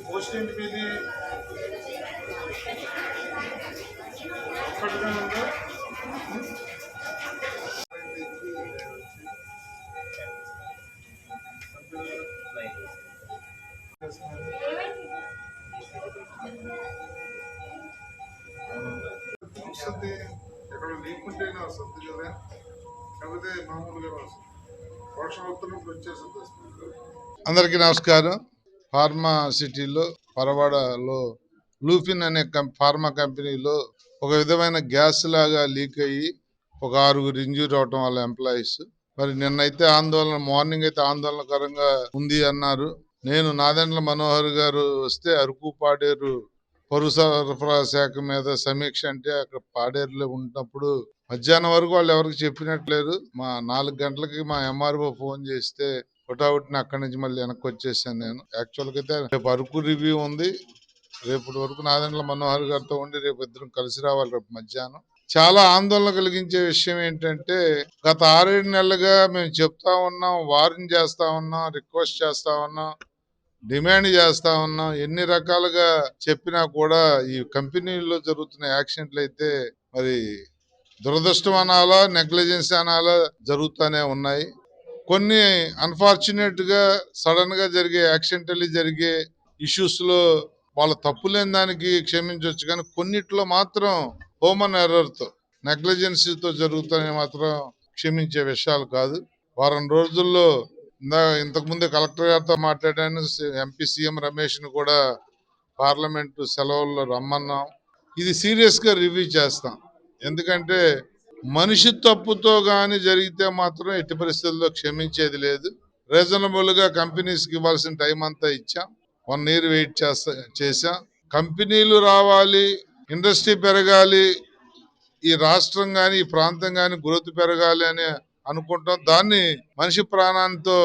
Post ఏంటి మీది ఒక్కటిగా ఉందా? వస్తుంది ఎక్కడ లీక్ ఉంటేనే వస్తుంది కదా, కాకపోతే మామూలుగా వస్తుంది. వర్షం వస్తున్నప్పుడు వచ్చేస్తుంది. అందరికీ నమస్కారం. ఫార్మా సిటీలో పరవాడలో లూఫిన్ అనే ఫార్మా కంపెనీలో ఒక విధమైన గ్యాస్ లాగా లీక్ అయ్యి ఒక 6 ఇంజ్యూర్ అవటం వాళ్ళ ఎంప్లాయీస్. మరి నిన్నైతే మార్నింగ్ అయితే ఆందోళనకరంగా ఉంది అన్నారు. నేను నాదెండ్ల మనోహర్ గారు వస్తే అరకు పాడేరు పౌర సరఫరా శాఖ మీద సమీక్ష అంటే అక్కడ పాడేరులో ఉన్నప్పుడు మధ్యాహ్నం వరకు వాళ్ళు ఎవరికి చెప్పినట్లేదు. 4 గంటలకి మా ఎంఆర్ఓ ఫోన్ చేస్తే ఒకటిని అక్కడి నుంచి మళ్ళీ వెనక్కి వచ్చేసాను. నేను యాక్చువల్గా అయితే రేపు అరకు రివ్యూ ఉంది. రేపటి వరకు నాదెండ్ల మనోహర్ గారితో ఉండి రేపు ఇద్దరం కలిసి రావాలి రేపు మధ్యాహ్నం. చాలా ఆందోళన కలిగించే విషయం ఏంటంటే గత 6-7 నెలలుగా మేము చెప్తా ఉన్నాం, వార్న్ చేస్తా ఉన్నాం, రిక్వెస్ట్ చేస్తా ఉన్నాం, డిమాండ్ చేస్తా ఉన్నాం. ఎన్ని రకాలుగా చెప్పినా కూడా ఈ కంపెనీల్లో జరుగుతున్న యాక్సిడెంట్లు అయితే మరి దురదృష్టం అనాలా, నెగ్లిజెన్స్ అనాలా జరుగుతూనే ఉన్నాయి. కొన్ని అన్ఫార్చునేట్ గా సడన్ గా జరిగే యాక్సిడెంటల్లీ జరిగే ఇష్యూస్ లో వాళ్ళ తప్పు లేని దానికి క్షమించవచ్చు, కానీ కొన్నిట్లో మాత్రం హ్యూమన్ ఎర్రర్ తో నెగ్లిజెన్స్ తో జరుగుతాయని మాత్రం క్షమించే విషయాలు కాదు. వారం రోజుల్లో ఇంతకు ముందే కలెక్టర్ గారితో మాట్లాడాను. ఎంపీ సీఎం రమేష్ ను కూడా పార్లమెంటు సెలవుల్లో రమ్మన్నాం. ఇది సీరియస్ గా రివ్యూ చేస్తాం. ఎందుకంటే మనిషి తప్పుతో గాని జరిగితే మాత్రం ఎట్టి పరిస్థితుల్లో క్షమించేది లేదు. రీజనబుల్ గా కంపెనీస్ కి ఇవ్వాల్సిన టైం అంతా ఇచ్చాం. 1 year వెయిట్ చేశాం. కంపెనీలు రావాలి, ఇండస్ట్రీ పెరగాలి, ఈ రాష్ట్రం గాని ఈ ప్రాంతం గాని గ్రోత్ పెరగాలి అని అనుకుంటాం. దాన్ని మనిషి ప్రాణాలతో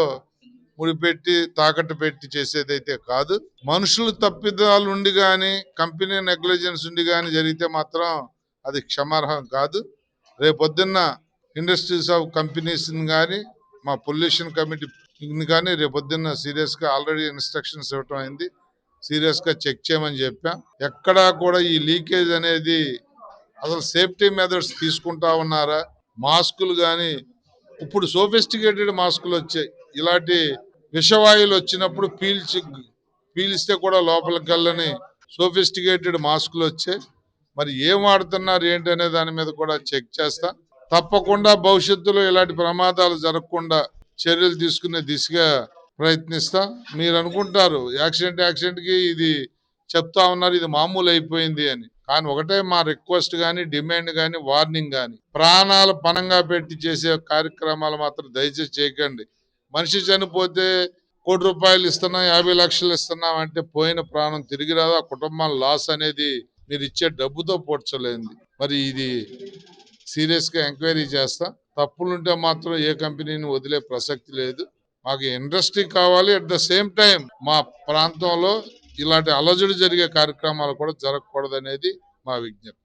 ముడిపెట్టి తాకట్టు పెట్టి చేసేదైతే కాదు. మనుషులు తప్పిదాలు ఉండి గాని కంపెనీ నెగ్లిజెన్స్ ఉండి గాని జరిగితే మాత్రం అది క్షమార్హం కాదు. రేపొద్దున్న ఇండస్ట్రీస్ ఆఫ్ కంపెనీస్ కానీ మా పొల్యూషన్ కమిటీ కానీ రేపొద్దున్న సీరియస్ గా ఆల్రెడీ ఇన్స్ట్రక్షన్స్ ఇవ్వటం అయింది. సీరియస్ గా చెక్ చేయమని చెప్పాం. ఎక్కడా కూడా ఈ లీకేజ్ అనేది అసలు సేఫ్టీ మెథడ్స్ తీసుకుంటా ఉన్నారా? మాస్కులు కానీ ఇప్పుడు సోఫిస్టికేటెడ్ మాస్కులు వచ్చాయి. ఇలాంటి విషవాయువులు వచ్చినప్పుడు పీల్స్తే కూడా లోపలికి వెళ్ళని సోఫిస్టికేటెడ్ మాస్కులు వచ్చాయి. మరి ఏం వాడుతున్నారు ఏంటి అనే దాని మీద కూడా చెక్ చేస్తా. తప్పకుండా భవిష్యత్తులో ఇలాంటి ప్రమాదాలు జరగకుండా చర్యలు తీసుకునే దిశగా ప్రయత్నిస్తా. మీరు అనుకుంటారు యాక్సిడెంట్ కి ఇది చెప్తా ఉన్నారు, ఇది మామూలు అయిపోయింది అని. కానీ ఒకటే మా రిక్వెస్ట్ గాని, డిమాండ్ గాని, వార్నింగ్ గాని, ప్రాణాలు పణంగా పెట్టి చేసే కార్యక్రమాలు మాత్రం దయచేసి చేయకండి. మనిషి చనిపోతే 1 కోటి రూపాయలు ఇస్తున్నాం, 50 లక్షలు ఇస్తున్నాం అంటే పోయిన ప్రాణం తిరిగి రాదు. ఆ కుటుంబం లాస్ అనేది మీరు ఇచ్చే డబ్బుతో పోడ్చలేంది. మరి ఇది సీరియస్ గా ఎంక్వైరీ చేస్తా. తప్పులుంటే మాత్రం ఏ కంపెనీని వదిలే ప్రసక్తి లేదు. మాకు ఇండస్ట్రీ కావాలి. అట్ ద సేమ్ టైం మా ప్రాంతంలో ఇలాంటి అలజడి జరిగే కార్యక్రమాలు కూడా జరగకూడదు అనేది మా విజ్ఞప్తి.